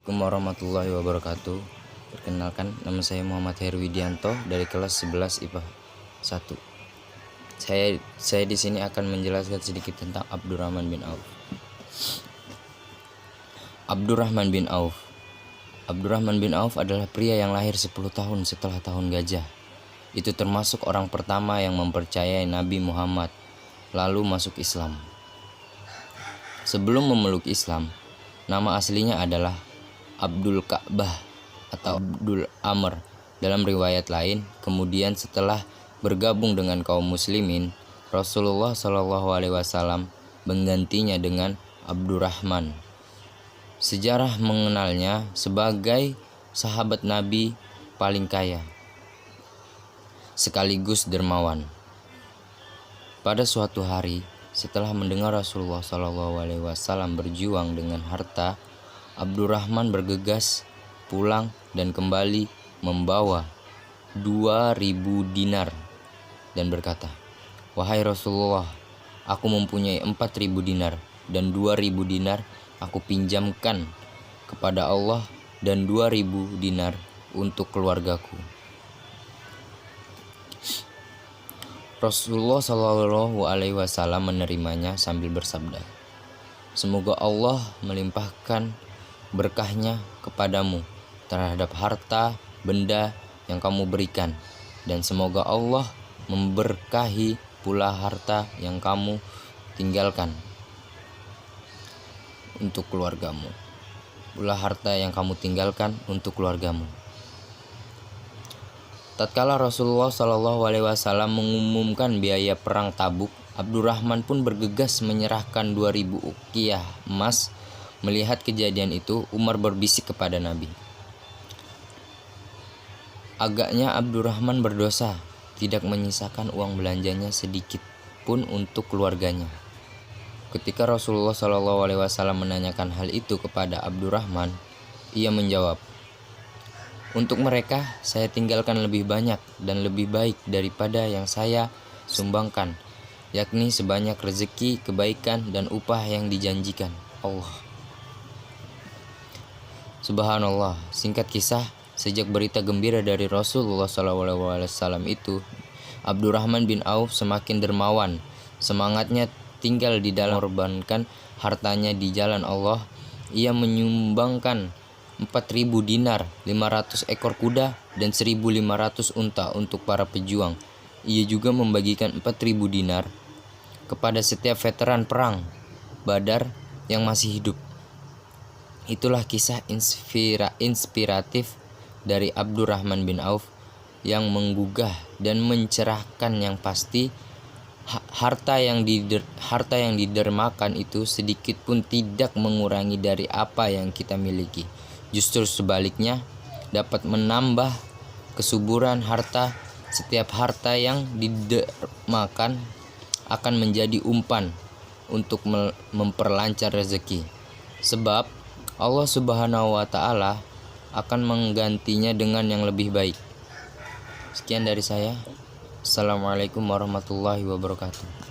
Assalamualaikum warahmatullahi wabarakatuh. Perkenalkan, nama saya Muhammad Herwidianto dari kelas 11 IPA 1. Saya di sini akan menjelaskan sedikit tentang Abdurrahman bin Auf. Abdurrahman bin Auf. Abdurrahman bin Auf adalah pria yang lahir 10 tahun setelah tahun gajah. Itu termasuk orang pertama yang mempercayai Nabi Muhammad lalu masuk Islam. Sebelum memeluk Islam, nama aslinya adalah Abdul Ka'bah atau Abdul Amr dalam riwayat lain. Kemudian setelah bergabung dengan kaum muslimin, Rasulullah SAW menggantinya dengan Abdurrahman. Sejarah mengenalnya sebagai sahabat Nabi paling kaya sekaligus dermawan. Pada suatu hari, setelah mendengar Rasulullah SAW berjuang dengan harta, Abdurrahman bergegas pulang dan kembali membawa 2.000 dinar dan berkata, "Wahai Rasulullah, aku mempunyai 4.000 dinar dan 2.000 dinar aku pinjamkan kepada Allah dan 2.000 dinar untuk keluargaku." Rasulullah SAW menerimanya sambil bersabda, "Semoga Allah melimpahkan berkahnya kepadamu terhadap harta benda yang kamu berikan, dan semoga Allah memberkahi pula harta yang kamu tinggalkan untuk keluargamu. Tatkala Rasulullah SAW mengumumkan biaya perang Tabuk, Abdurrahman pun bergegas menyerahkan 2.000 uqiyah emas. Melihat kejadian itu, Umar berbisik kepada Nabi, "Agaknya Abdurrahman berdosa, tidak menyisakan uang belanjanya sedikit pun untuk keluarganya." Ketika Rasulullah SAW menanyakan hal itu kepada Abdurrahman, ia menjawab, "Untuk mereka saya tinggalkan lebih banyak dan lebih baik daripada yang saya sumbangkan, yakni sebanyak rezeki, kebaikan, dan upah yang dijanjikan Allah." Subhanallah, singkat kisah, sejak berita gembira dari Rasulullah SAW itu, Abdurrahman bin Auf semakin dermawan. Semangatnya tinggal di dalam mengorbankan hartanya di jalan Allah. Ia menyumbangkan 4.000 dinar, 500 ekor kuda, dan 1.500 unta untuk para pejuang. Ia juga membagikan 4.000 dinar kepada setiap veteran perang Badar yang masih hidup. Itulah kisah inspiratif dari Abdurrahman bin Auf yang menggugah dan mencerahkan. Yang pasti, harta yang didermakan itu sedikit pun tidak mengurangi dari apa yang kita miliki. Justru sebaliknya, dapat menambah kesuburan harta. Setiap harta yang didermakan akan menjadi umpan untuk memperlancar rezeki, sebab Allah Subhanahu wa Ta'ala akan menggantinya dengan yang lebih baik. Sekian dari saya. Assalamualaikum warahmatullahi wabarakatuh.